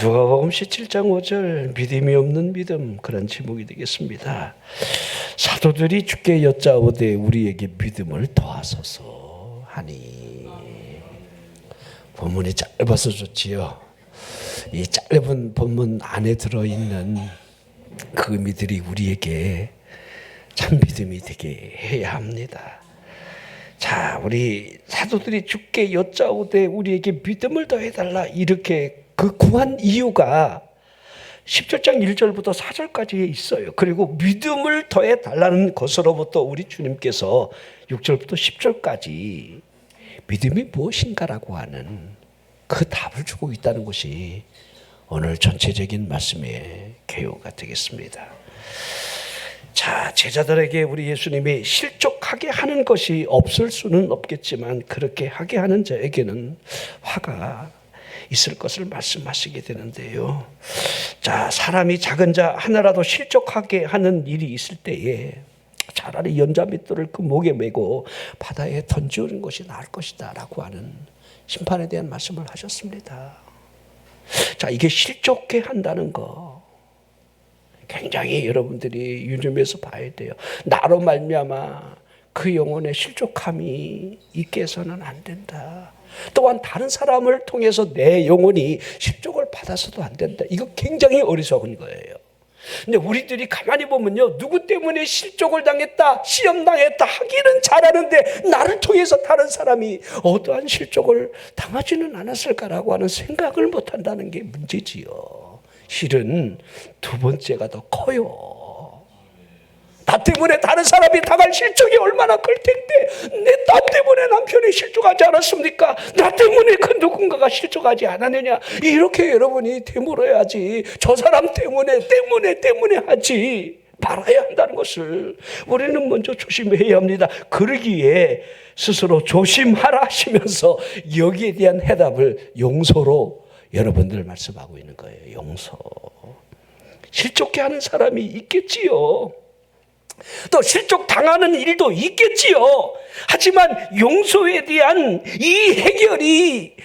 누가복음 17장 5절 믿음이 없는 믿음, 그런 제목이 되겠습니다. 사도들이 주께 여짜오되 우리에게 믿음을 더하소서 하니. 본문이 짧아서 좋지요. 이 짧은 본문 안에 들어있는 그 의미들이 우리에게 참 믿음이 되게 해야 합니다. 자, 우리 사도들이 주께 여짜오되 우리에게 믿음을 더해달라, 이렇게 그 구한 이유가 17장 1절부터 4절까지에 있어요. 그리고 믿음을 더해달라는 것으로부터 우리 주님께서 6절부터 10절까지 믿음이 무엇인가라고 하는 그 답을 주고 있다는 것이 오늘 전체적인 말씀의 개요가 되겠습니다. 자, 제자들에게 우리 예수님이 실족하게 하는 것이 없을 수는 없겠지만 그렇게 하게 하는 자에게는 화가 있을 것을 말씀하시게 되는데요. 자, 사람이 작은 자 하나라도 실족하게 하는 일이 있을 때에 차라리 연자맷돌을 그 목에 메고 바다에 던지는 것이 나을 것이다 라고 하는 심판에 대한 말씀을 하셨습니다. 자, 이게 실족해 한다는 거 굉장히 여러분들이 유념해서 봐야 돼요. 나로 말미암아 그 영혼의 실족함이 있게 해서는 안 된다. 또한 다른 사람을 통해서 내 영혼이 실족을 받아서도 안 된다. 이거 굉장히 어리석은 거예요. 근데 우리들이 가만히 보면요, 누구 때문에 실족을 당했다, 시험당했다 하기는 잘하는데 나를 통해서 다른 사람이 어떠한 실족을 당하지는 않았을까라고 하는 생각을 못한다는 게 문제지요. 실은 두 번째가 더 커요. 나 때문에 다른 사람이 당할 실족이 얼마나 클 텐데, 나 때문에 남편이 실족하지 않았습니까? 나 때문에 그 누군가가 실족하지 않았느냐? 이렇게 여러분이 되물어야지. 저 사람 때문에 하지 말아야 한다는 것을 우리는 먼저 조심해야 합니다. 그러기에 스스로 조심하라 하시면서 여기에 대한 해답을 용서로 여러분들 말씀하고 있는 거예요. 용서. 실족해 하는 사람이 있겠지요. 또 실족 당하는 일도 있겠지요. 하지만 용서에 대한 이 해결이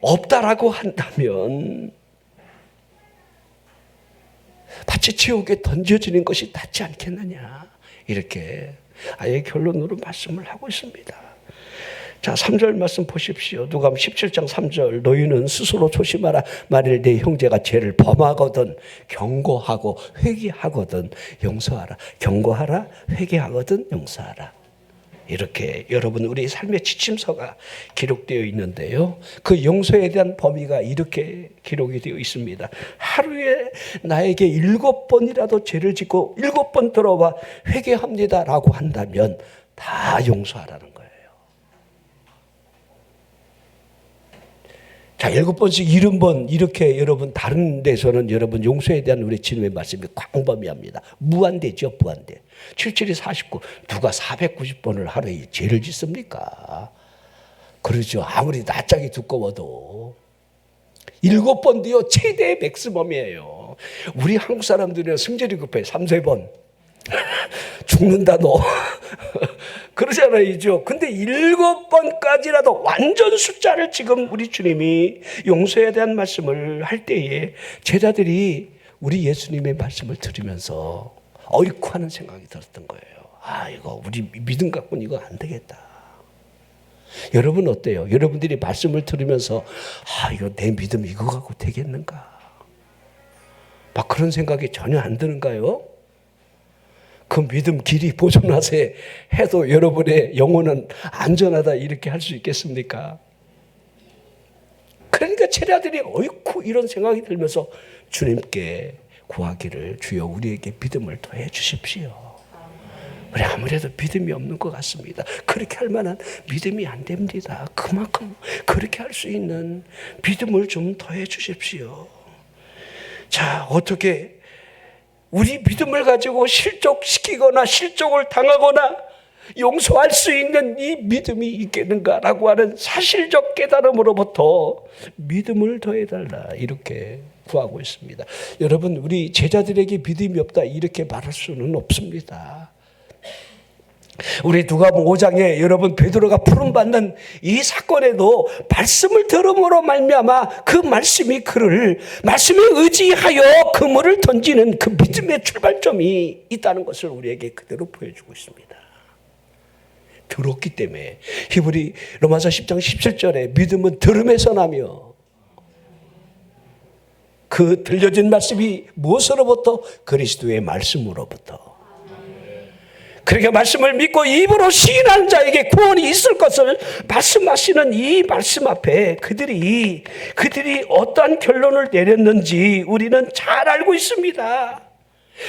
없다라고 한다면 마치 지옥에 던져지는 것이 낫지 않겠느냐, 이렇게 아예 결론으로 말씀을 하고 있습니다. 자, 3절 말씀 보십시오. 누가복음 17장 3절. 너희는 스스로 조심하라. 만일 내 형제가 죄를 범하거든 경고하고 회개하거든 용서하라. 경고하라, 회개하거든 용서하라. 이렇게 여러분 우리 삶의 지침서가 기록되어 있는데요. 그 용서에 대한 범위가 이렇게 기록이 되어 있습니다. 하루에 나에게 7번이라도 죄를 짓고 7번 들어와 회개합니다라고 한다면 다 용서하라는 거예요. 자, 7번씩 70번 이렇게 여러분 다른 데서는 여러분 용서에 대한 우리 주님의 말씀이 광범위합니다. 무한대죠, 무한대. 77이 49. 누가 490번을 하루에 죄를 짓습니까? 그러죠. 아무리 낯짝이 두꺼워도 7번도요 최대 맥시멈이에요. 우리 한국 사람들은 승질이 급해. 3, 4번 죽는다 너 그러잖아요. 근데 7번까지라도 완전 숫자를 지금 우리 주님이 용서에 대한 말씀을 할 때에 제자들이 우리 예수님의 말씀을 들으면서 어이쿠 하는 생각이 들었던 거예요. 아, 이거 우리 믿음 갖고는 이거 안 되겠다. 여러분 어때요? 여러분들이 말씀을 들으면서 아, 이거 내 믿음 이거 갖고 되겠는가? 막 그런 생각이 전혀 안 드는가요? 그 믿음 길이 보존하세 해도 여러분의 영혼은 안전하다 이렇게 할 수 있겠습니까? 그러니까 제자들이 어이쿠 이런 생각이 들면서 주님께 구하기를, 주여 우리에게 믿음을 더해 주십시오. 우리 아무래도 믿음이 없는 것 같습니다. 그렇게 할 만한 믿음이 안 됩니다. 그만큼 그렇게 할 수 있는 믿음을 좀 더해 주십시오. 자, 어떻게 우리 믿음을 가지고 실족시키거나 실족을 당하거나 용서할 수 있는 이 믿음이 있겠는가라고 하는 사실적 깨달음으로부터 믿음을 더해달라 이렇게 구하고 있습니다. 여러분, 우리 제자들에게 믿음이 없다 이렇게 말할 수는 없습니다. 우리 누가복음 5장에 여러분 베드로가 부름받는 이 사건에도 말씀을 들음으로 말미암아 그 말씀이 그를 말씀에 의지하여 그물을 던지는 그 믿음의 출발점이 있다는 것을 우리에게 그대로 보여주고 있습니다. 들었기 때문에 로마서 10장 17절에 믿음은 들음에서 나며 그 들려진 말씀이 무엇으로부터? 그리스도의 말씀으로부터. 그러니까 말씀을 믿고 입으로 시인하는 자에게 구원이 있을 것을 말씀하시는 이 말씀 앞에 그들이 어떠한 결론을 내렸는지 우리는 잘 알고 있습니다.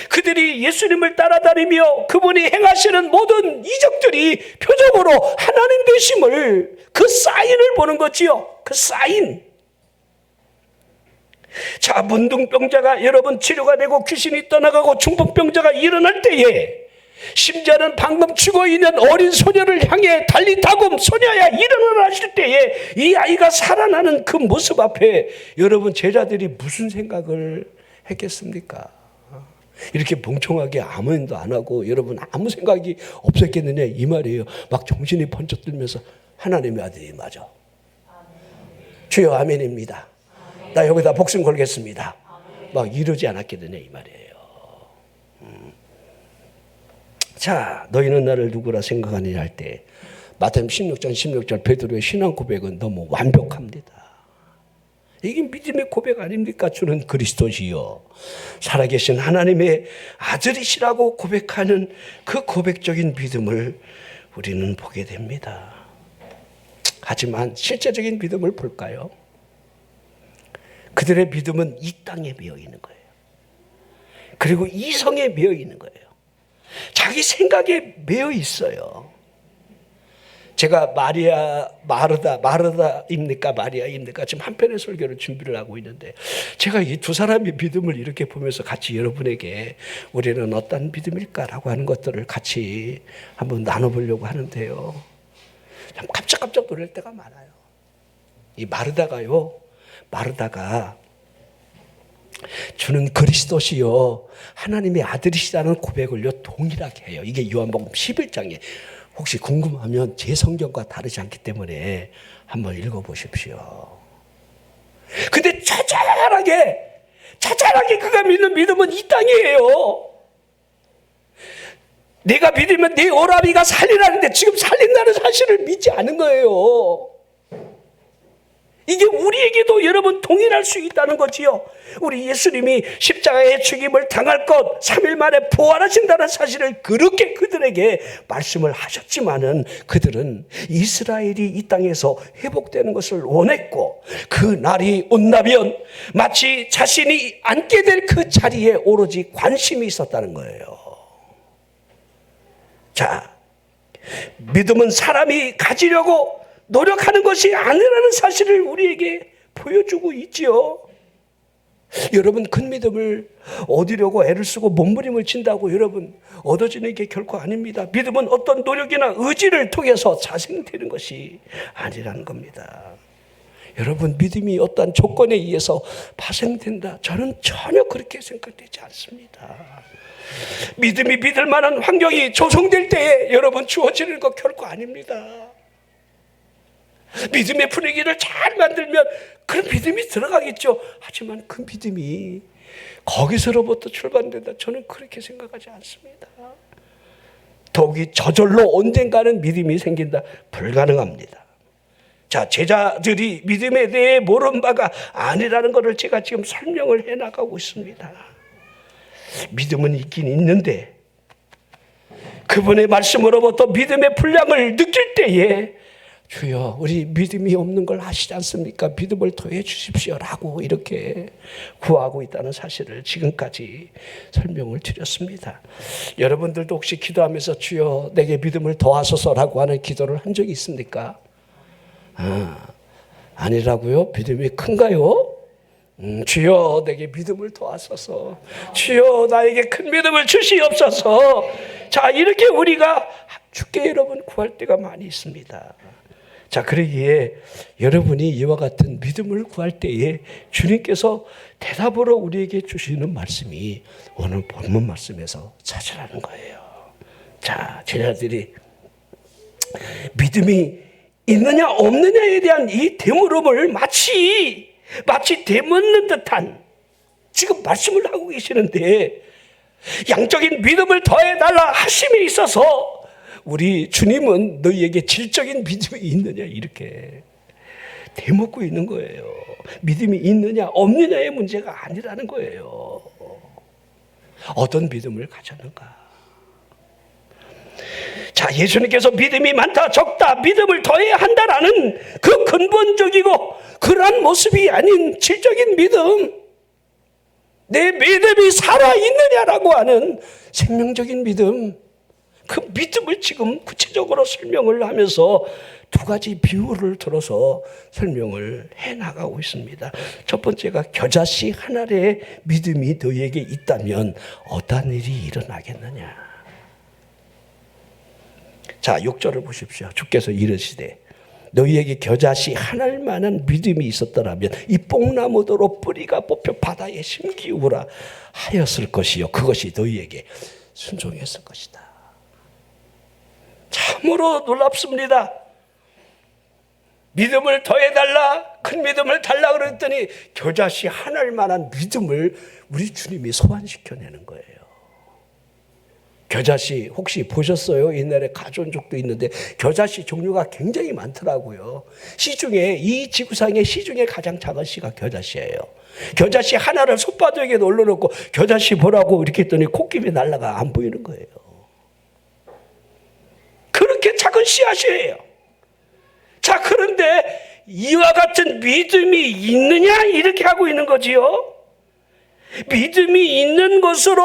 그들이 예수님을 따라다니며 그분이 행하시는 모든 이적들이 표적으로 하나님 되심을 그 사인을 보는 거지요. 그 사인. 자, 문둥병자가 여러분 치료가 되고 귀신이 떠나가고 중풍병자가 일어날 때에 심지어는 방금 죽어있는 어린 소녀를 향해 달리다금 소녀야 일어나라 하실 때에 이 아이가 살아나는 그 모습 앞에 여러분 제자들이 무슨 생각을 했겠습니까? 이렇게 멍청하게 아무 말도 안 하고 여러분 아무 생각이 없었겠느냐 이 말이에요. 막 정신이 번쩍 들면서 하나님의 아들이 맞아. 주여 아멘입니다. 나 여기다 목숨 걸겠습니다. 막 이러지 않았겠느냐 이 말이에요. 자, 너희는 나를 누구라 생각하느냐 할 때 마태복음 16장 16절 베드로의 신앙 고백은 너무 완벽합니다. 이게 믿음의 고백 아닙니까? 주는 그리스도시요 살아계신 하나님의 아들이시라고 고백하는 그 고백적인 믿음을 우리는 보게 됩니다. 하지만 실제적인 믿음을 볼까요? 그들의 믿음은 이 땅에 매여 있는 거예요. 그리고 이성에 매여 있는 거예요. 자기 생각에 매여 있어요. 제가 마르다입니까? 마리아입니까? 지금 한편의 설교를 준비를 하고 있는데 제가 이 두 사람의 믿음을 이렇게 보면서 같이 여러분에게 우리는 어떤 믿음일까라고 하는 것들을 같이 한번 나눠보려고 하는데요. 참 깜짝깜짝 놀랄 때가 많아요. 이 마르다가 주는 그리스도시요 하나님의 아들이시라는 고백을요 동일하게 해요. 이게 요한복음 11장에 혹시 궁금하면 제 성경과 다르지 않기 때문에 한번 읽어보십시오. 근데 자잘하게 그가 믿는 믿음은 이 땅이에요. 내가 믿으면 내 오라비가 살리라는데 지금 살린다는 사실을 믿지 않은 거예요. 이게 우리에게도 여러분 동일할 수 있다는 거지요. 우리 예수님이 십자가의 죽임을 당할 것 3일 만에 부활하신다는 사실을 그렇게 그들에게 말씀을 하셨지만은 그들은 이스라엘이 이 땅에서 회복되는 것을 원했고 그 날이 온다면 마치 자신이 앉게 될 그 자리에 오로지 관심이 있었다는 거예요. 자, 믿음은 사람이 가지려고 노력하는 것이 아니라는 사실을 우리에게 보여주고 있지요. 여러분 큰 믿음을 얻으려고 애를 쓰고 몸부림을 친다고 여러분 얻어지는 게 결코 아닙니다. 믿음은 어떤 노력이나 의지를 통해서 자생되는 것이 아니라는 겁니다. 여러분 믿음이 어떤 조건에 의해서 파생된다. 저는 전혀 그렇게 생각되지 않습니다. 믿음이 믿을 만한 환경이 조성될 때에 여러분 주어지는 것 결코 아닙니다. 믿음의 분위기를 잘 만들면 그런 믿음이 들어가겠죠. 하지만 그 믿음이 거기서로부터 출발된다. 저는 그렇게 생각하지 않습니다. 더욱이 저절로 언젠가는 믿음이 생긴다. 불가능합니다. 자, 제자들이 믿음에 대해 모른 바가 아니라는 것을 제가 지금 설명을 해나가고 있습니다. 믿음은 있긴 있는데 그분의 말씀으로부터 믿음의 분량을 느낄 때에 주여 우리 믿음이 없는 걸 아시지 않습니까? 믿음을 더해 주십시오라고 이렇게 구하고 있다는 사실을 지금까지 설명을 드렸습니다. 여러분들도 혹시 기도하면서 주여 내게 믿음을 더하소서라고 하는 기도를 한 적이 있습니까? 아니라고요? 믿음이 큰가요? 주여 내게 믿음을 더하소서. 주여 나에게 큰 믿음을 주시옵소서. 자, 이렇게 우리가 주께 여러분 구할 때가 많이 있습니다. 자, 그러기에 여러분이 이와 같은 믿음을 구할 때에 주님께서 대답으로 우리에게 주시는 말씀이 오늘 본문 말씀에서 찾으라는 거예요. 자, 제자들이 믿음이 있느냐 없느냐에 대한 이 되물음을 마치 되묻는 듯한 지금 말씀을 하고 계시는데, 양적인 믿음을 더해달라 하심에 있어서 우리 주님은 너희에게 질적인 믿음이 있느냐 이렇게 되묻고 있는 거예요. 믿음이 있느냐 없느냐의 문제가 아니라는 거예요. 어떤 믿음을 가졌는가? 자, 예수님께서 믿음이 많다 적다 믿음을 더해야 한다라는 그 근본적이고 그러한 모습이 아닌 질적인 믿음, 내 믿음이 살아있느냐라고 하는 생명적인 믿음, 그 믿음을 지금 구체적으로 설명을 하면서 두 가지 비유를 들어서 설명을 해나가고 있습니다. 첫 번째가 겨자씨 한 알의 믿음이 너희에게 있다면 어떠한 일이 일어나겠느냐. 자, 6절을 보십시오. 주께서 이르시되 너희에게 겨자씨 한 알만한 믿음이 있었더라면 이 뽕나무도로 뿌리가 뽑혀 바다에 심기우라 하였을 것이요 그것이 너희에게 순종했을 것이다. 참으로 놀랍습니다. 믿음을 더해달라, 큰 믿음을 달라 그랬더니 겨자씨 한 알만한 믿음을 우리 주님이 소환시켜내는 거예요. 겨자씨 혹시 보셨어요? 옛날에 가져온 적도 있는데 겨자씨 종류가 굉장히 많더라고요. 시중에, 이 지구상의 시중에 가장 작은 씨가 겨자씨예요. 겨자씨 하나를 손바닥에 올려놓고 겨자씨 보라고 이렇게 했더니 콧김이 날아가 안 보이는 거예요. 그렇게 작은 씨앗이에요. 자, 그런데 이와 같은 믿음이 있느냐 이렇게 하고 있는 거지요. 믿음이 있는 것으로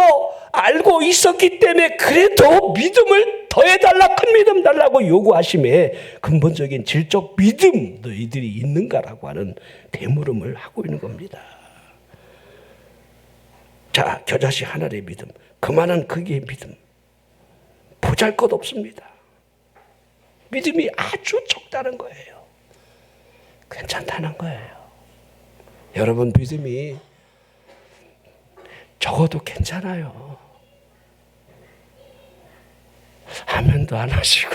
알고 있었기 때문에 그래도 믿음을 더해달라, 큰 믿음 달라고 요구하심에 근본적인 질적 믿음 너희들이 있는가라고 하는 되물음을 하고 있는 겁니다. 자, 겨자씨 하나의 믿음, 그만한 크기의 믿음, 보잘것없습니다. 믿음이 아주 적다는 거예요. 괜찮다는 거예요. 여러분, 믿음이 적어도 괜찮아요. 아멘도 안 하시고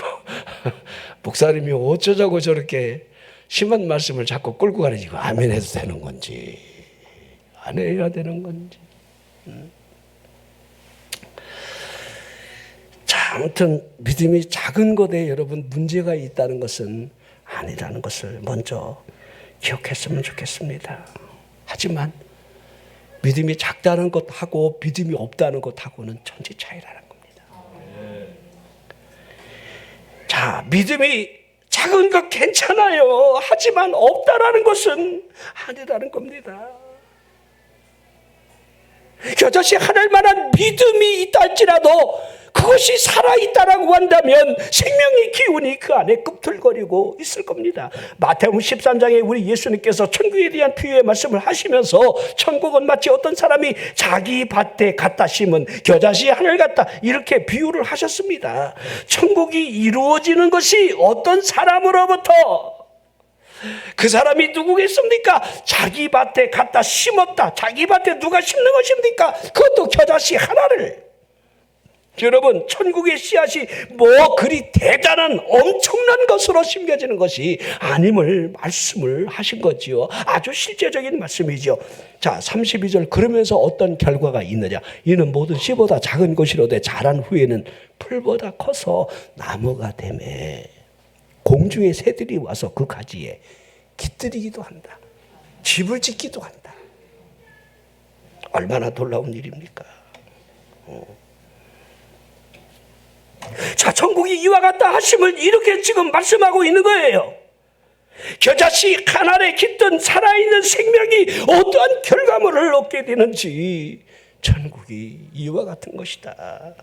목사님이 어쩌자고 저렇게 심한 말씀을 자꾸 끌고 가지고 아멘 해도 되는 건지 안 해야 되는 건지. 자, 아무튼 믿음이 작은 것에 여러분 문제가 있다는 것은 아니라는 것을 먼저 기억했으면 좋겠습니다. 하지만 믿음이 작다는 것하고 믿음이 없다는 것하고는 천지 차이라는 겁니다. 자, 믿음이 작은 것 괜찮아요. 하지만 없다라는 것은 아니라는 겁니다. 겨자씨 하늘 만한 믿음이 있다 할지라도 그것이 살아있다라고 한다면 생명의 기운이 그 안에 꿈틀거리고 있을 겁니다. 마태복음 13장에 우리 예수님께서 천국에 대한 비유의 말씀을 하시면서 천국은 마치 어떤 사람이 자기 밭에 갖다 심은 겨자씨 하늘 같다 이렇게 비유를 하셨습니다. 천국이 이루어지는 것이 어떤 사람으로부터, 그 사람이 누구겠습니까? 자기 밭에 갖다 심었다. 자기 밭에 누가 심는 것입니까? 그것도 겨자씨 하나를. 여러분, 천국의 씨앗이 뭐 그리 대단한 엄청난 것으로 심겨지는 것이 아님을 말씀을 하신 거지요. 아주 실제적인 말씀이죠. 자, 32절, 그러면서 어떤 결과가 있느냐. 이는 모든 씨보다 작은 것이로되 자란 후에는 풀보다 커서 나무가 되매 공중의 새들이 와서 그 가지에 깃들이기도 한다. 집을 짓기도 한다. 얼마나 놀라운 일입니까? 자, 천국이 이와 같다 하심을 이렇게 지금 말씀하고 있는 거예요. 겨자씨 한 알에 깃든 살아있는 생명이 어떠한 결과물을 얻게 되는지 천국이 이와 같은 것이다.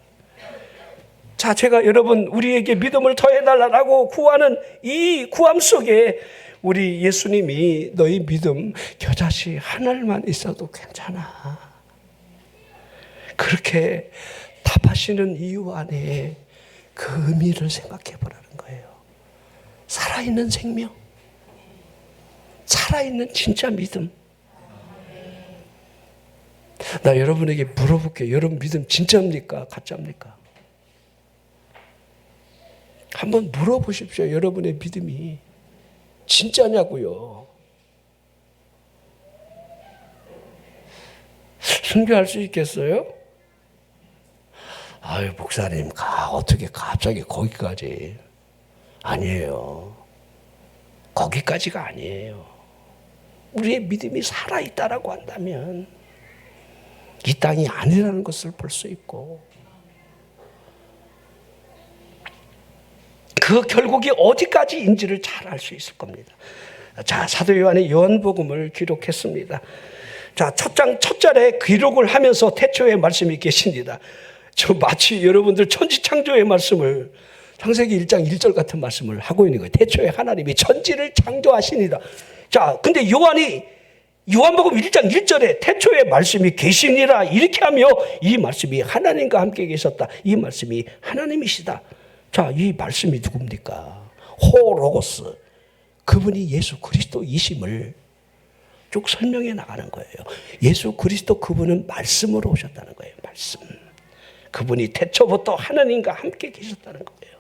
자, 제가 여러분 우리에게 믿음을 더해달라고 구하는 이 구함 속에 우리 예수님이 너희 믿음 겨자씨 한 알만 있어도 괜찮아 그렇게 답하시는 이유 안에 그 의미를 생각해 보라는 거예요. 살아있는 생명, 살아있는 진짜 믿음. 나 여러분에게 물어볼게요. 여러분 믿음 진짜입니까? 가짜입니까? 한번 물어보십시오. 여러분의 믿음이 진짜냐고요. 순교할 수 있겠어요? 아유, 목사님, 어떻게 갑자기 거기까지. 아니에요. 거기까지가 아니에요. 우리의 믿음이 살아있다라고 한다면 이 땅이 아니라는 것을 볼 수 있고, 그 결국이 어디까지인지를 잘 알 수 있을 겁니다. 자, 사도 요한의 요한복음을 기록했습니다. 자, 첫 장 첫 절에 기록을 하면서 태초의 말씀이 계십니다. 저 마치 여러분들 천지창조의 말씀을, 창세기 1장 1절 같은 말씀을 하고 있는 거예요. 태초에 하나님이 천지를 창조하시니라. 자, 근데 요한복음 1장 1절에 태초에 말씀이 계시니라 이렇게 하며 이 말씀이 하나님과 함께 계셨다. 이 말씀이 하나님이시다. 자, 이 말씀이 누굽니까? 호로고스. 그분이 예수 그리스도이심을 쭉 설명해 나가는 거예요. 예수 그리스도 그분은 말씀으로 오셨다는 거예요. 말씀. 그분이 태초부터 하나님과 함께 계셨다는 거예요.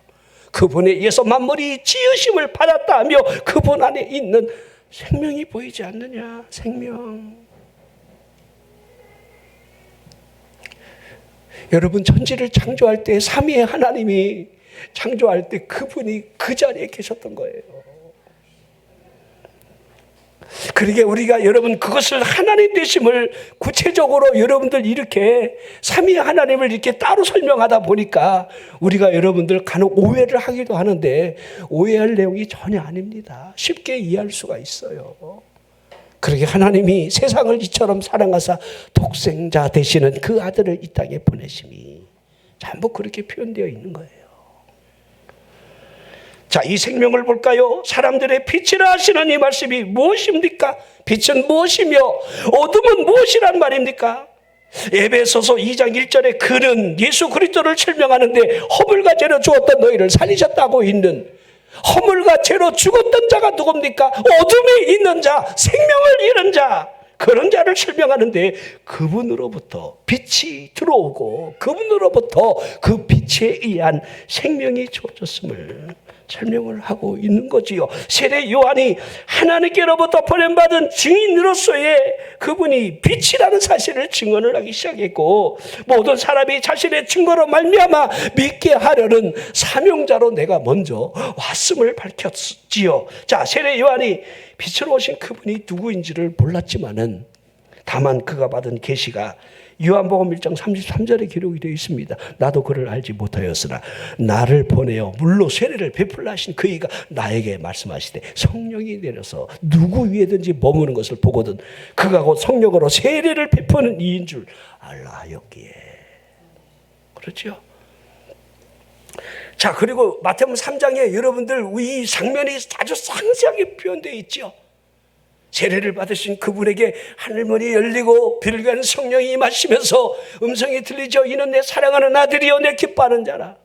그분에 의해서 만물이 지으심을 받았다 하며 그분 안에 있는 생명이 보이지 않느냐? 생명. 여러분, 천지를 창조할 때 삼위의 하나님이 창조할 때 그분이 그 자리에 계셨던 거예요. 그러게 우리가 여러분 그것을 하나님 되심을 구체적으로 여러분들 이렇게 삼위의 하나님을 이렇게 따로 설명하다 보니까 우리가 여러분들 간혹 오해를 하기도 하는데 오해할 내용이 전혀 아닙니다. 쉽게 이해할 수가 있어요. 그러게 하나님이 세상을 이처럼 사랑하사 독생자 되시는 그 아들을 이 땅에 보내심이 전부 그렇게 표현되어 있는 거예요. 자, 이 생명을 볼까요? 사람들의 빛이라 하시는 이 말씀이 무엇입니까? 빛은 무엇이며 어둠은 무엇이란 말입니까? 에베소서 2장 1절에 그는 예수 그리스도를 설명하는데 허물과 죄로 죽었던 너희를 살리셨다고 있는, 허물과 죄로 죽었던 자가 누굽니까? 어둠에 있는 자, 생명을 잃은 자, 그런 자를 설명하는데 그분으로부터 빛이 들어오고 그분으로부터 그 빛에 의한 생명이 주어졌음을 설명을 하고 있는 거지요. 세례 요한이 하나님께로부터 보냄받은 증인으로서의 그분이 빛이라는 사실을 증언을 하기 시작했고, 모든 사람이 자신의 증거로 말미암아 믿게 하려는 사명자로 내가 먼저 왔음을 밝혔지요. 자, 세례 요한이 빛으로 오신 그분이 누구인지를 몰랐지만은 다만 그가 받은 계시가 요한복음 1장 33절에 기록이 되어 있습니다. 나도 그를 알지 못하였으나 나를 보내어 물로 세례를 베풀라 하신 그이가 나에게 말씀하시되 성령이 내려서 누구 위에든지 머무는 것을 보거든 그가 곧 성령으로 세례를 베푸는 이인 줄 알라 하였기에. 그렇죠? 자, 그리고 마태복음 3장에 여러분들 이 장면이 아주 상세하게 표현되어 있죠. 세례를 받으신 그분에게 하늘문이 열리고 빌간 성령이 임하시면서 음성이 들리죠. 이는 내 사랑하는 아들이요 내 기뻐하는 자라.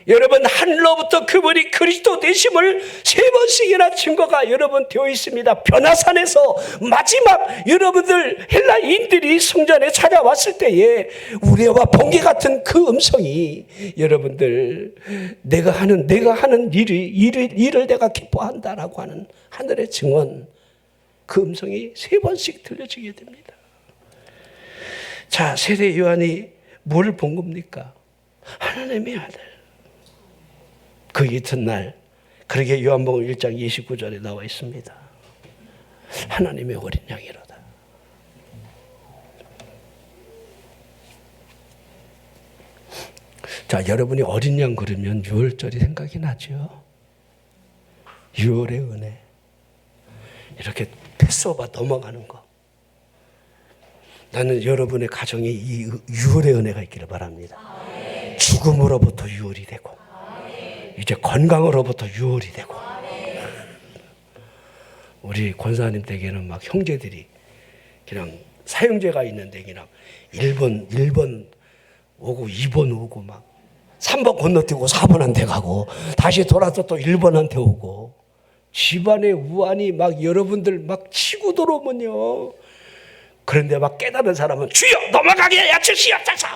여러분, 하늘로부터 그분이 그리스도 되심을 3번씩이나 증거가 여러분 되어 있습니다. 변화산에서 마지막 여러분들 헬라인들이 성전에 찾아왔을 때에 우레와 번개 같은 그 음성이 여러분들 내가 하는 일을 내가 기뻐한다라고 하는 하늘의 증언, 그 음성이 3번씩 들려지게 됩니다. 자, 세례 요한이 뭘 본 겁니까? 하나님의 아들. 그 이튿날, 그러게 요한복음 1장 29절에 나와 있습니다. 하나님의 어린 양이로다. 자, 여러분이 어린 양 그러면 유월절이 생각이 나죠. 유월의 은혜. 이렇게 패스오버 넘어가는 거. 나는 여러분의 가정에 이 유월의 은혜가 있기를 바랍니다. 죽음으로부터 유월이 되고 이제 건강으로부터 유월이 되고 우리 권사님 댁에는 막 형제들이 그냥 사형제가 있는데 그냥 1번 오고 2번 오고 막 3번 건너뛰고 4번한테 가고 다시 돌아서 또 1번한테 오고 집안의 우환이 막 여러분들 막 치고 들어오면요. 그런데 막 깨달은 사람은 주여 넘어가게 하여 주시옵소서.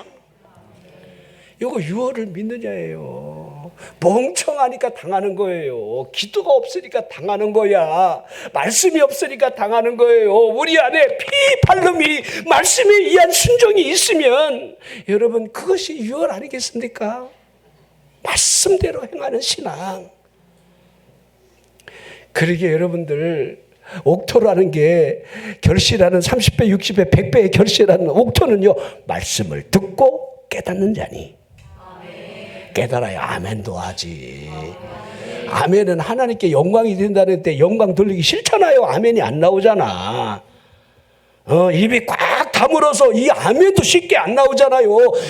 이거 유월을 믿느냐예요. 멍청하니까 당하는 거예요. 기도가 없으니까 당하는 거야. 말씀이 없으니까 당하는 거예요. 우리 안에 피 발름이 말씀에 의한 순종이 있으면 여러분 그것이 유월 아니겠습니까? 말씀대로 행하는 신앙. 그러기에 여러분들 옥토라는 게 결실하는 30배, 60배, 100배의 결실하는 옥토는요, 말씀을 듣고 깨닫는 자니. 깨달아야 아멘도 하지. 아멘은 하나님께 영광이 된다는데 영광 돌리기 싫잖아요. 아멘이 안 나오잖아. 입이 꽉 다물어서 이 아멘도 쉽게 안 나오잖아요.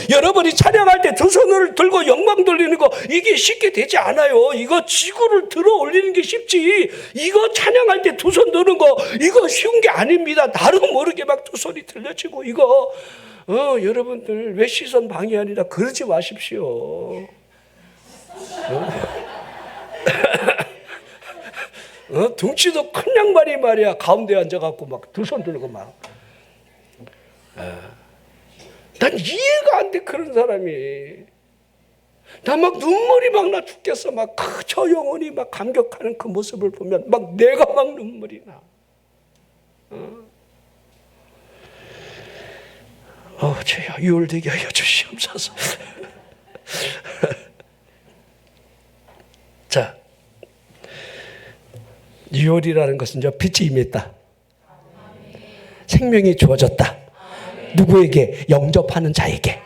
여러분이 찬양할 때 두 손을 들고 영광 돌리는 거 이게 쉽게 되지 않아요. 이거 지구를 들어 올리는 게 쉽지. 이거 찬양할 때 두 손 드는 거 이거 쉬운 게 아닙니다. 나도 모르게 막 두 손이 들려지고 이거 여러분들 왜 시선 방해하니라 그러지 마십시오. 둥치도 큰 양반이 말이야 가운데 앉아갖고 막 두 손 들고 막. 난 이해가 안 돼 그런 사람이. 난 막 눈물이 막 나 죽겠어. 막 저 영혼이 막 감격하는 그 모습을 보면 막 내가 막 눈물이 나. 주여 유월되게 하여 주시옵소서. 자, 유월이라는 것은 빛이 임했다. 생명이 주어졌다. 누구에게? 영접하는 자에게.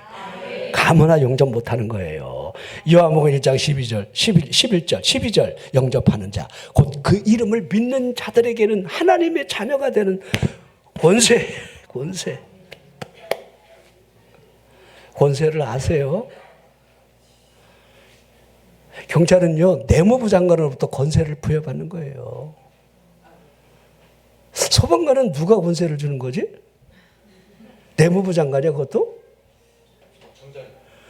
아무나 영접 못하는 거예요. 요한복음 1장 11절 영접하는 자, 곧 그 이름을 믿는 자들에게는 하나님의 자녀가 되는 권세를 아세요? 경찰은요 내무부 장관으로부터 권세를 부여받는 거예요. 소방관은 누가 권세를 주는 거지? 내무부 장관이야 그것도?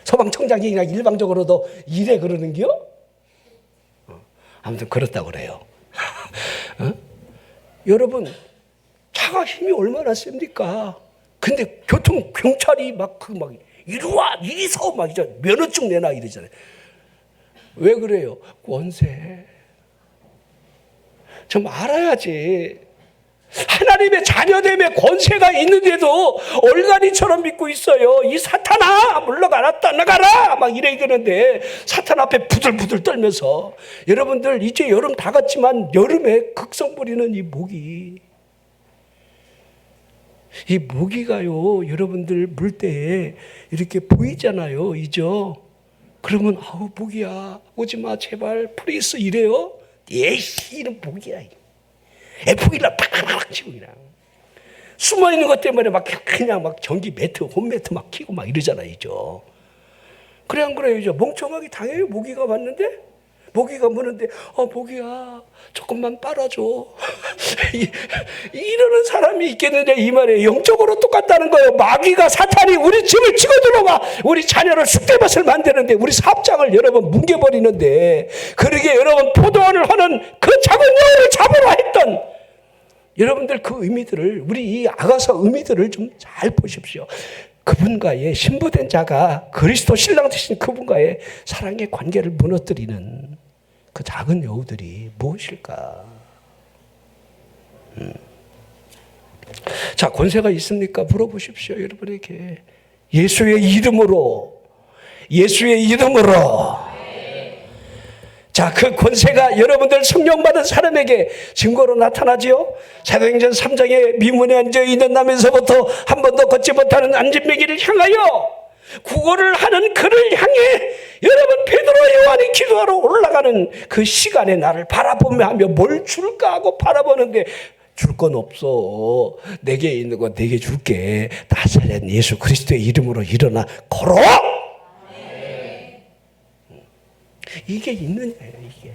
소방청장이 그냥 일방적으로도 이래 그러는겨? 아무튼 그렇다고 그래요. 여러분 차가 힘이 얼마나 셉니까? 근데 경찰이 막 이리와 이리서 막 면허증 내놔 이러잖아요. 왜 그래요? 권세. 좀 알아야지. 하나님의 자녀됨의 권세가 있는데도 얼간이처럼 믿고 있어요. 이 사탄아 물러가라 떠나가라 막 이래 이러는데 사탄 앞에 부들부들 떨면서. 여러분들 이제 여름 다 갔지만 여름에 극성 부리는 이 모기가요 여러분들 물 때에 이렇게 보이잖아요. 이죠? 그러면 모기야 오지마 제발 프리스 이래요. 에이씨 이런 모기야. F1을 팍팍 치고 그냥 숨어 있는 것 때문에 막 그냥 막 전기 매트, 홈매트 막 키고 막 이러잖아요. 그래 안 그래요? 멍청하게 당해요. 모기가 왔는데 모기가 무는데 모기야 조금만 빨아줘. 이러는 사람이 있겠느냐 이 말이에요. 영적으로 똑같다는 거예요. 마귀가 사탄이 우리 집을 치고 들어와 우리 자녀를 쑥대밭을 만드는데 우리 사업장을 여러분 뭉개버리는데 그러게 여러분 포도원을 하는 그 작은 여우를 잡으러 했던 여러분들 그 의미들을 우리 이 아가서 의미들을 좀 잘 보십시오. 그분과의 신부된 자가 그리스도 신랑 되신 그분과의 사랑의 관계를 무너뜨리는 그 작은 여우들이 무엇일까? 자, 권세가 있습니까? 물어보십시오. 여러분에게. 예수의 이름으로. 자, 그 권세가 여러분들 성령 받은 사람에게 증거로 나타나지요. 사도행전 3장에 미문에 앉아있는 남에서부터 한 번도 걷지 못하는 안진뱅이를 향하여 구걸을 하는 그를 향해 여러분 베드로 요한이 기도하러 올라가는 그 시간에 나를 바라보며 하며 뭘 줄까 하고 바라보는데 줄 건 없어. 내게 있는 거 내게 줄게. 나사렛 예수 그리스도의 이름으로 일어나 걸어. 이게 있느냐요, 이게.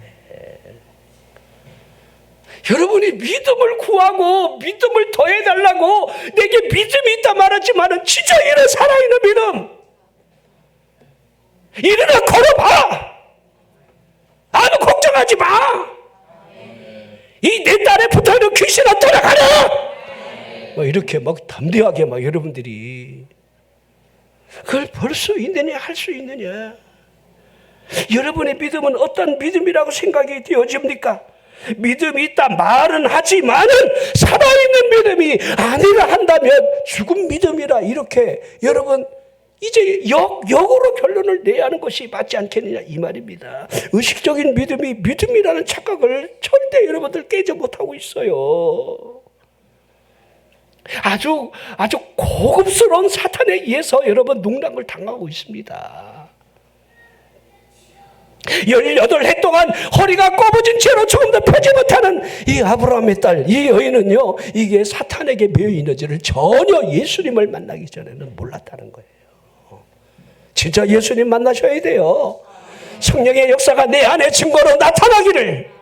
여러분이 믿음을 구하고 믿음을 더해달라고 내게 믿음이 있다 말하지만은 진짜 이런 살아있는 믿음. 일어나 걸어봐. 아무 걱정하지 마. 이 내 딸에 붙어있는 귀신아 떠나가라. 막 이렇게 막 담대하게 막 여러분들이 그걸 볼 수 있느냐 할 수 있느냐. 여러분의 믿음은 어떤 믿음이라고 생각이 되어집니까? 믿음이 있다 말은 하지만은 살아있는 믿음이 아니라 한다면 죽은 믿음이라 이렇게 여러분 이제 역으로 결론을 내야 하는 것이 맞지 않겠느냐 이 말입니다. 의식적인 믿음이 믿음이라는 착각을 절대 여러분들 깨지 못하고 있어요. 아주 고급스러운 사탄에 의해서 여러분 농락을 당하고 있습니다. 18해 동안 허리가 꼬부진 채로 조금도 펴지 못하는 이 아브라함의 딸, 이 여인은요, 이게 사탄에게 매여 있는지를 전혀 예수님을 만나기 전에는 몰랐다는 거예요. 진짜 예수님 만나셔야 돼요. 성령의 역사가 내 안에 증거로 나타나기를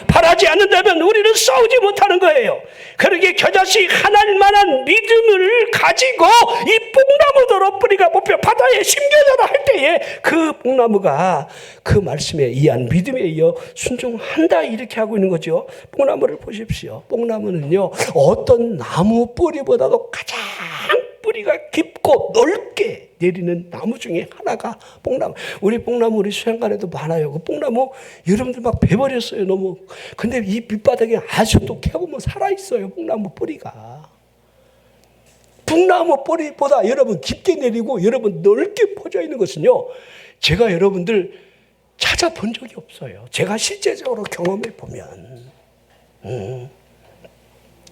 바라지 않는다면 우리는 싸우지 못하는 거예요. 그러기에 겨자씨 하나일 만한 믿음을 가지고 이 뽕나무더러 뿌리가 뽑혀 바다에 심겨져라 할 때에 그 뽕나무가 그 말씀에 의한 믿음에 이어 순종한다 이렇게 하고 있는 거죠. 뽕나무를 보십시오. 뽕나무는요 어떤 나무 뿌리보다도 가장 뿌리가 깊고 넓게 내리는 나무 중에 하나가 뽕나무. 우리 뽕나무 우리 수양관에도 많아요. 그 뽕나무 여러분들 막 베버렸어요 너무. 근데 이 밑바닥에 아직도 캐보면 살아있어요. 뽕나무 뿌리가. 뽕나무 뿌리보다 여러분 깊게 내리고 여러분 넓게 퍼져 있는 것은요 제가 여러분들 찾아본 적이 없어요. 제가 실제적으로 경험해 보면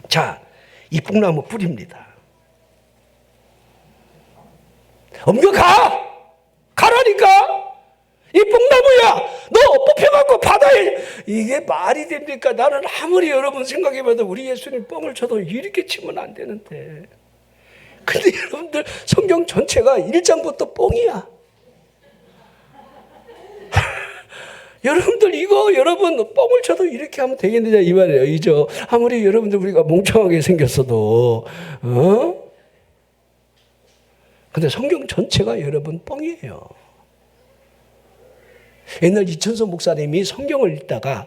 자, 이 뽕나무 뿌리입니다. 옮겨가! 가라니까! 이 뽕나무야! 너 뽑혀갖고 바다에 이게 말이 됩니까? 나는 아무리 여러분 생각해봐도 우리 예수님 뻥을 쳐도 이렇게 치면 안 되는데 근데 여러분들 성경 전체가 1장부터 뻥이야. 여러분들 이거 여러분 뻥을 쳐도 이렇게 하면 되겠느냐 이 말이에요. 이죠. 아무리 여러분들 우리가 멍청하게 생겼어도 근데 성경 전체가 여러분 뻥이에요. 옛날 이천서 목사님이 성경을 읽다가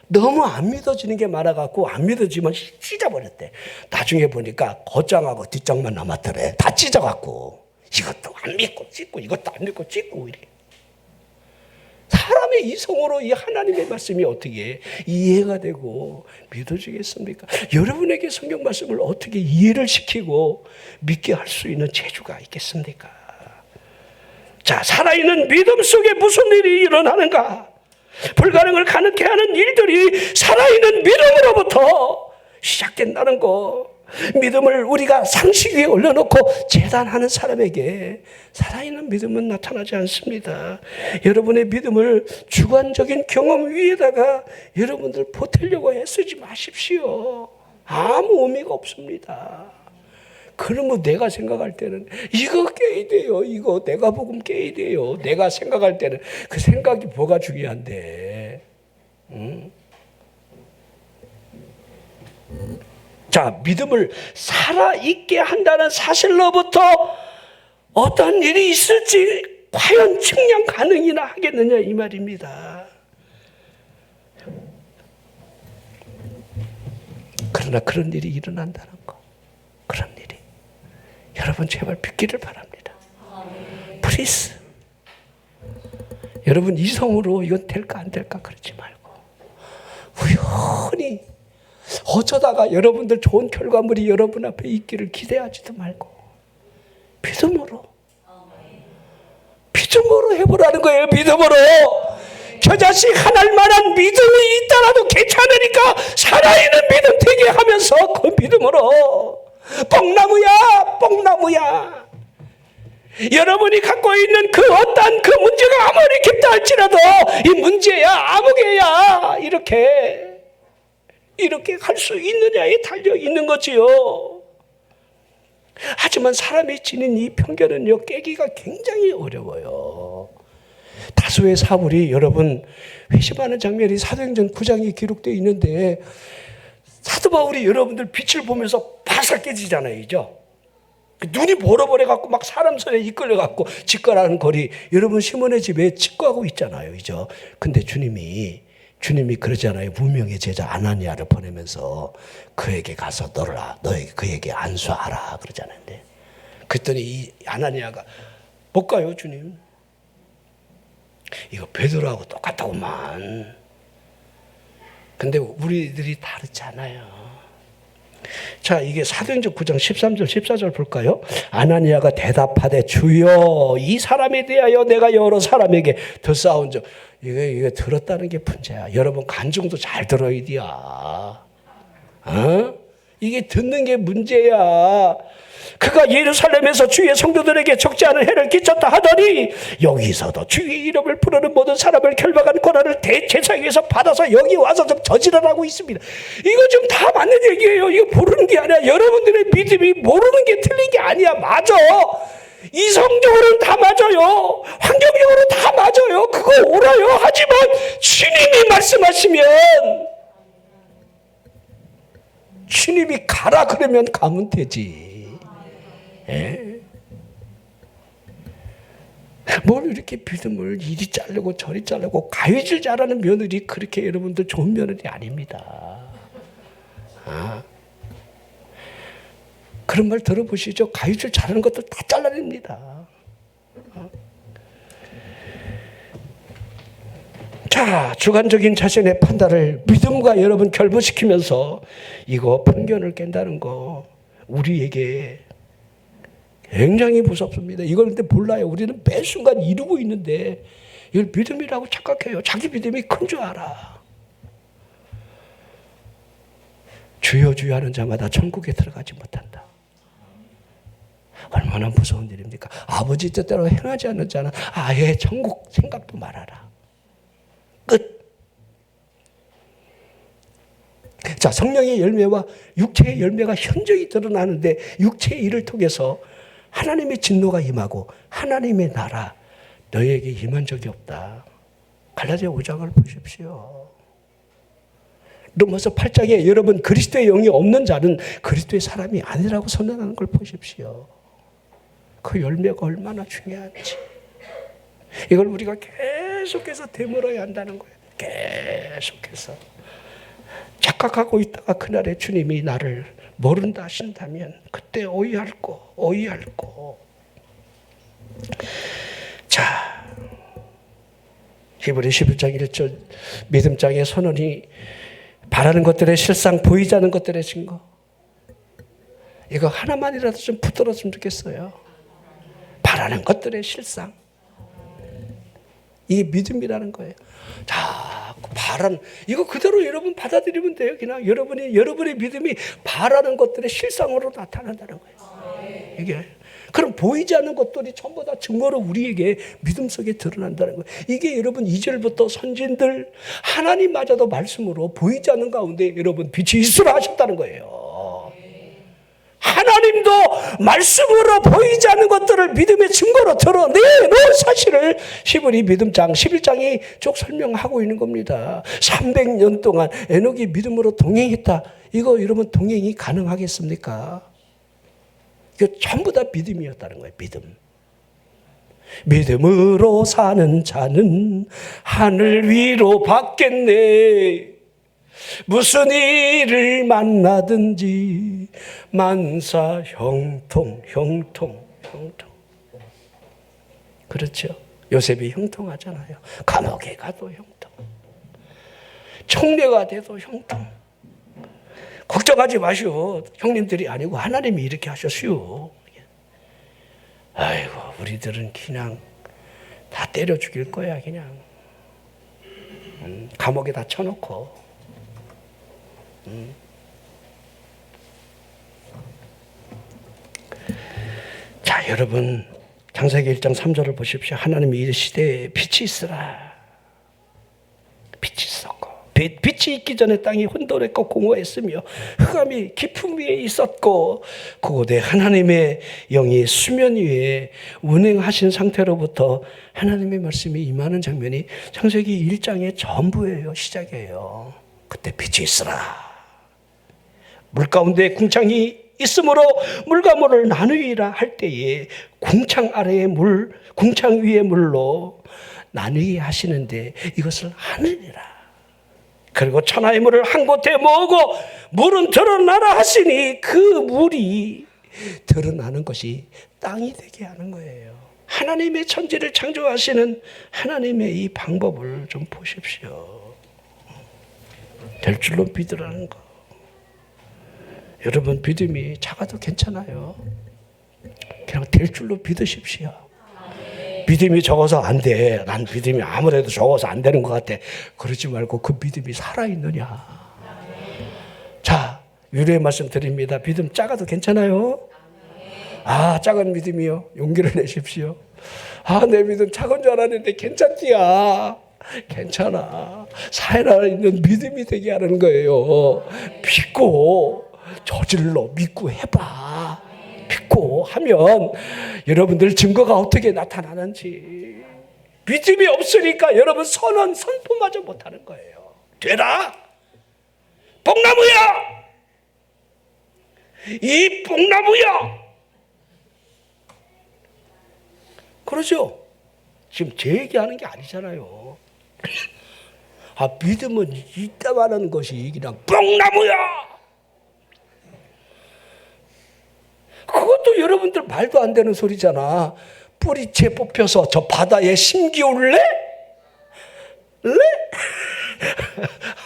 너무 안 믿어지는 게 많아갖고 안 믿어지면 찢어버렸대. 나중에 보니까 겉장하고 뒷장만 남았더래. 다 찢어갖고 이것도 안 믿고 찢고 이것도 안 믿고 찢고 이래. 사람의 이성으로 이 하나님의 말씀이 어떻게 이해가 되고 믿어지겠습니까? 여러분에게 성경 말씀을 어떻게 이해를 시키고 믿게 할 수 있는 재주가 있겠습니까? 자, 살아있는 믿음 속에 무슨 일이 일어나는가? 불가능을 가능케 하는 일들이 살아있는 믿음으로부터 시작된다는 거. 믿음을 우리가 상식 위에 올려놓고 재단하는 사람에게 살아있는 믿음은 나타나지 않습니다. 여러분의 믿음을 주관적인 경험 위에다가 여러분들 보태려고 애쓰지 마십시오. 아무 의미가 없습니다. 그러면 내가 생각할 때는 이거 깨야 돼요. 이거 내가 복음 깨야 돼요. 내가 생각할 때는 그 생각이 뭐가 중요한데. 자, 믿음을 살아있게 한다는 사실로부터 어떤 일이 있을지 과연 측량 가능이나 하겠느냐 이 말입니다. 그러나 그런 일이 일어난다는 거. 그런 일이. 여러분 제발 믿기를 바랍니다. 플리즈. 여러분 이성으로 이건 될까 안 될까 그러지 말고 우연히 어쩌다가 여러분들 좋은 결과물이 여러분 앞에 있기를 기대하지도 말고 믿음으로 해보라는 거예요. 믿음으로. 겨자씨 하나일 만한 믿음이 있다라도 괜찮으니까 살아있는 믿음 되게 하면서 그 믿음으로 뽕나무야 여러분이 갖고 있는 그 어떤 그 문제가 아무리 깊다 할지라도 이 문제야 아무개야 이렇게 할 수 있느냐에 달려 있는 거지요. 하지만 사람이 지닌 이 편견은요 깨기가 굉장히 어려워요. 다수의 사물이 여러분 회심하는 장면이 사도행전 9장에 기록되어 있는데 사도 바울이 여러분들 빛을 보면서 바싹 깨지잖아요. 그죠? 눈이 보러버려갖고 막 사람 손에 이끌려갖고 직거라는 거리 여러분 시몬의 집에 직거하고 있잖아요. 그죠? 근데 주님이 그러잖아요. 무명의 제자 아나니아를 보내면서 그에게 가서 너에게 그에게 안수하라 그러잖아요. 그랬더니 이 아나니아가 못 가요 주님. 이거 베드로하고 똑같다고만. 근데 우리들이 다르잖아요. 자, 이게 사도행전 9장 13절 14절 볼까요? 아나니아가 대답하되 주여 이 사람에 대하여 내가 여러 사람에게 더 쌓은 적. 이게 들었다는 게 문제야. 여러분 간증도 잘 들어야 돼야. 이게 듣는 게 문제야. 그가 예루살렘에서 주의 성도들에게 적지 않은 해를 끼쳤다 하더니 여기서도 주의 이름을 부르는 모든 사람을 결박하는 권한을 대제사장에서 받아서 여기 와서 좀 저지르라고 있습니다. 이거 좀 다 맞는 얘기예요. 이거 모르는 게 아니야. 여러분들의 믿음이 모르는 게 틀린 게 아니야. 맞아. 이성적으로는 다 맞아요. 환경적으로 다 맞아요. 그거 옳아요. 하지만 주님이 말씀하시면, 주님이 가라 그러면 가면 되지. 예? 뭘 이렇게 믿음을 이리 자르고 저리 자르고 가위질 잘하는 며느리, 그렇게 여러분들 좋은 며느리 아닙니다. 그런 말 들어보시죠? 가위질 잘하는 것들 다 잘라냅니다. 자, 주관적인 자신의 판단을 믿음과 여러분 결부시키면서 이거 편견을 깬다는 거 우리에게 굉장히 무섭습니다. 이걸 근데 몰라요. 우리는 매 순간 이루고 있는데 이걸 믿음이라고 착각해요. 자기 믿음이 큰 줄 알아. 주여 주여 하는 자마다 천국에 들어가지 못한다. 얼마나 무서운 일입니까? 아버지 뜻대로 행하지 않는 자는 아예 천국 생각도 말아라. 끝. 자, 성령의 열매와 육체의 열매가 현저히 드러나는데 육체의 일을 통해서 하나님의 진노가 임하고 하나님의 나라 너희에게 임한 적이 없다. 갈라디아 5장을 보십시오. 로마서 8장에 여러분 그리스도의 영이 없는 자는 그리스도의 사람이 아니라고 선언하는 걸 보십시오. 그 열매가 얼마나 중요한지. 이걸 우리가 계속해서 되물어야 한다는 거예요. 계속해서. 착각하고 있다가 그날에 주님이 나를 모른다 하신다면 그때 오해할 거. 자, 히브리 11장 1절 믿음장의 선언이 바라는 것들의 실상, 보이지 않는 것들의 증거. 이거 하나만이라도 좀 붙들었으면 좋겠어요. 바라는 것들의 실상. 이게 믿음이라는 거예요. 자, 이거 그대로 여러분 받아들이면 돼요. 그냥 여러분의 믿음이 바라는 것들의 실상으로 나타난다는 거예요. 이게. 그럼 보이지 않는 것들이 전부 다 증거로 우리에게 믿음 속에 드러난다는 거예요. 이게 여러분 2절부터 선진들 하나님마저도 말씀으로 보이지 않는 가운데 여러분 빛이 있으라 하셨다는 거예요. 하나님도 말씀으로 보이지 않는 것들을 믿음의 증거로 드러내는 사실을 히브리 믿음장 11장이 쭉 설명하고 있는 겁니다. 300년 동안 에녹이 믿음으로 동행했다. 이거 여러분 동행이 가능하겠습니까? 이거 전부 다 믿음이었다는 거예요. 믿음. 믿음으로 사는 자는 하늘 위로 받겠네. 무슨 일을 만나든지 만사 형통. 그렇죠. 요셉이 형통하잖아요. 감옥에 가도 형통. 총리가 돼도 형통. 걱정하지 마시오. 형님들이 아니고 하나님이 이렇게 하셨슈. 아이고, 우리들은 그냥 다 때려 죽일 거야, 그냥. 감옥에 다 쳐놓고. 자, 여러분 창세기 1장 3절을 보십시오. 하나님이 이르시되 빛이 있으라. 빛이 있었고 빛이 있기 전에 땅이 혼돈했고 공허했으며 흑암이 깊음 위에 있었고 그곳에 하나님의 영이 수면 위에 운행하신 상태로부터 하나님의 말씀이 임하는 장면이 창세기 1장의 전부예요. 시작이에요. 그때 빛이 있으라. 물 가운데 궁창이 있으므로 물과 물을 나누이라 할 때에 궁창 아래의 물, 궁창 위의 물로 나누게 하시는데 이것을 하늘이라. 그리고 천하의 물을 한 곳에 모으고 물은 드러나라 하시니 그 물이 드러나는 것이 땅이 되게 하는 거예요. 하나님의 천지를 창조하시는 하나님의 이 방법을 좀 보십시오. 될 줄로 믿으라는 거. 여러분 믿음이 작아도 괜찮아요. 그냥 될 줄로 믿으십시오. 믿음이 적어서 안 돼. 난 믿음이 아무래도 적어서 안 되는 것 같아. 그러지 말고 그 믿음이 살아있느냐. 자, 유료의 말씀 드립니다. 믿음 작아도 괜찮아요? 아, 작은 믿음이요? 용기를 내십시오. 아, 내 믿음 작은 줄 알았는데 괜찮지야. 괜찮아. 살아있는 믿음이 되게 하는 거예요. 믿고 저질러 믿고 해봐. 믿고 하면 여러분들 증거가 어떻게 나타나는지. 믿음이 없으니까 여러분 선포마저 못하는 거예요. 되라. 뽕나무야. 이 뽕나무야. 그러죠? 지금 제 얘기하는 게 아니잖아요. 아, 믿음은 이따 말하는 것이 그냥 뽕나무야. 그것도 여러분들 말도 안 되는 소리잖아. 뿌리채 뽑혀서 저 바다에 심기울래?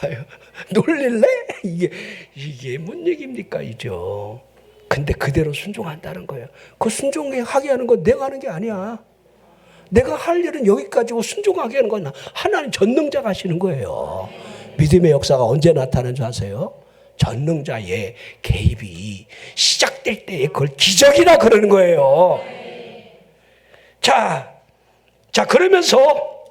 아유, 놀릴래? 이게 뭔 얘기입니까, 이죠? 근데 그대로 순종한다는 거예요. 그 순종하게 하는 건 내가 하는 게 아니야. 내가 할 일은 여기까지고 순종하게 하는 건 하나님 전능자가 하시는 거예요. 믿음의 역사가 언제 나타나는 줄 아세요? 전능자의 개입이 시작될 때에 그걸 기적이라 그러는 거예요. 자, 그러면서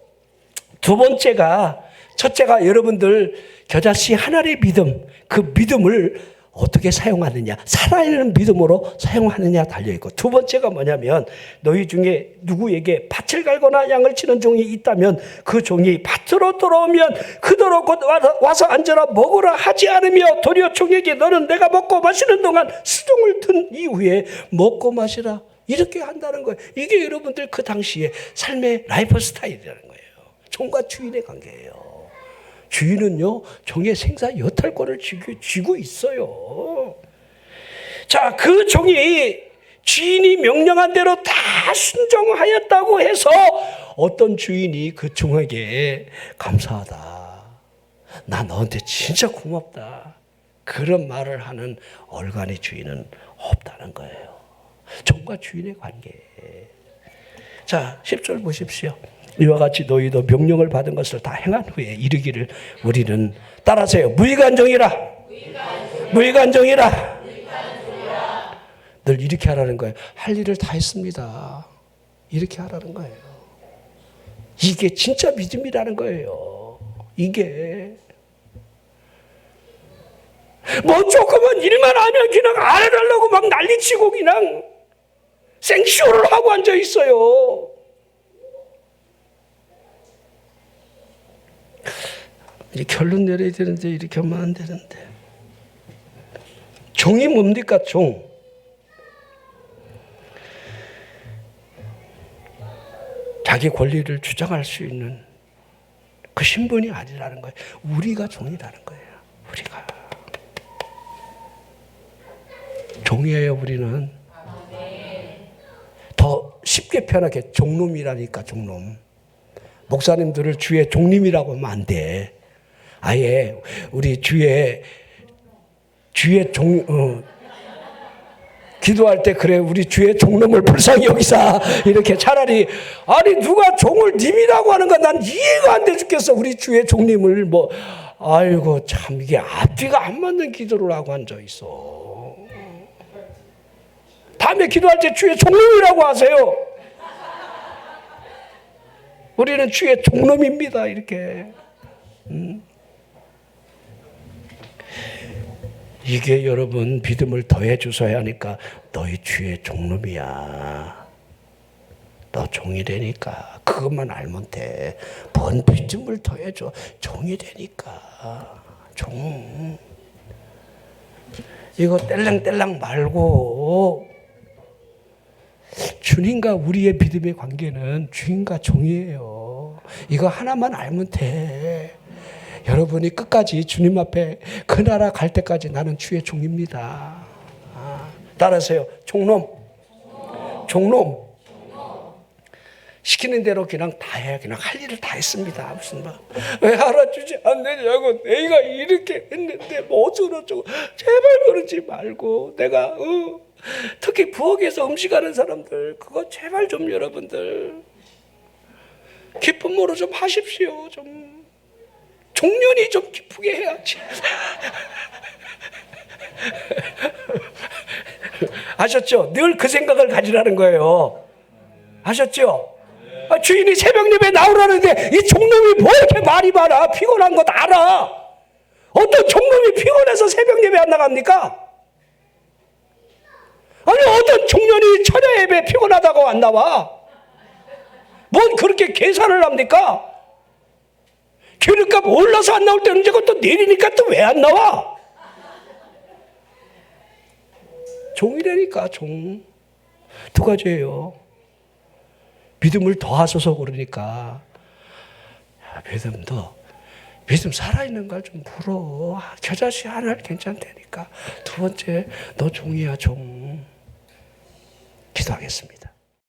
두 번째가, 첫째가 여러분들 겨자씨 하나의 믿음, 그 믿음을 어떻게 사용하느냐, 살아있는 믿음으로 사용하느냐 달려있고, 두 번째가 뭐냐면 너희 중에 누구에게 밭을 갈거나 양을 치는 종이 있다면 그 종이 밭으로 들어오면 그대로 곧 와서 앉아라 먹으라 하지 않으며 도리어 종에게 너는 내가 먹고 마시는 동안 수종을 든 이후에 먹고 마시라, 이렇게 한다는 거예요. 이게 여러분들 그 당시에 삶의 라이프 스타일이라는 거예요. 종과 주인의 관계예요. 주인은요, 종의 생사 여탈권을 쥐고 있어요. 자, 그 종이 주인이 명령한 대로 다 순종하였다고 해서 어떤 주인이 그 종에게 감사하다, 나 너한테 진짜 고맙다, 그런 말을 하는 얼간의 주인은 없다는 거예요. 종과 주인의 관계. 자, 10절 보십시오. 이와 같이 너희도 명령을 받은 것을 다 행한 후에 이르기를 우리는, 따라하세요. 무의간종이라. 무의간종이라. 늘 이렇게 하라는 거예요. 할 일을 다 했습니다. 이렇게 하라는 거예요. 이게 진짜 믿음이라는 거예요. 이게 뭐 조금만 일만 하면 그냥 안 해달라고 막 난리치고 그냥 생쇼를 하고 앉아 있어요. 이제 결론 내려야 되는데 이렇게 하면 안 되는데. 종이 뭡니까? 종. 자기 권리를 주장할 수 있는 그 신분이 아니라는 거예요. 우리가 종이라는 거예요. 우리가 종이에요. 우리는 더 쉽게 표현하게 종놈이라니까. 종놈. 목사님들을 주의 종님이라고 하면 안 돼. 아예 우리 주의 기도할 때 그래, 우리 주의 종놈을 불쌍히 여기사, 이렇게 차라리. 아니 누가 종을 님이라고 하는 건 난 이해가 안 돼 죽겠어. 우리 주의 종님을 뭐, 아이고 참, 이게 앞뒤가 안 맞는 기도를 하고 앉아 있어. 다음에 기도할 때 주의 종놈이라고 하세요. 우리는 주의 종놈입니다. 이렇게. 이게 여러분 믿음을 더해 주셔야 하니까, 너희 주의 종놈이야. 너 종이 되니까. 그것만 알면 돼. 뭔 믿음을 더해줘. 종이 되니까. 종. 이거 뗄랑뗄랑 말고, 주님과 우리의 믿음의 관계는 주인과 종이에요. 이거 하나만 알면 돼. 여러분이 끝까지 주님 앞에 그 나라 갈 때까지 나는 주의 종입니다. 따라하세요. 종놈. 종놈. 시키는 대로 그냥 다 해. 그냥 할 일을 다 했습니다. 무슨 말. 왜 알아주지 않느냐고. 내가 이렇게 했는데 뭐 어쩌고저쩌고. 제발 그러지 말고. 내가 특히 부엌에서 음식하는 사람들 그거 제발 좀 여러분들 기쁨으로 좀 하십시오. 좀 종련이 좀 기쁘게 해야지. 아셨죠? 늘 그 생각을 가지라는 거예요. 아셨죠? 주인이 새벽 예배 나오라는데 이 종놈이 뭐 이렇게 말이 많아? 피곤한 것 알아. 어떤 종놈이 피곤해서 새벽 예배 안 나갑니까? 아니 어떤 종년이 철야 예배 피곤하다고 안 나와? 뭔 그렇게 계산을 합니까? 기름값 올라서 안 나올 때 언제고 또 내리니까 또 왜 안 나와? 종이라니까 종. 두 가지예요. 믿음을 더하소서 그러니까 믿음 살아있는 걸 좀 물어. 겨자씨 하나 괜찮다니까. 두 번째 너 종이야 종. 기도하겠습니다.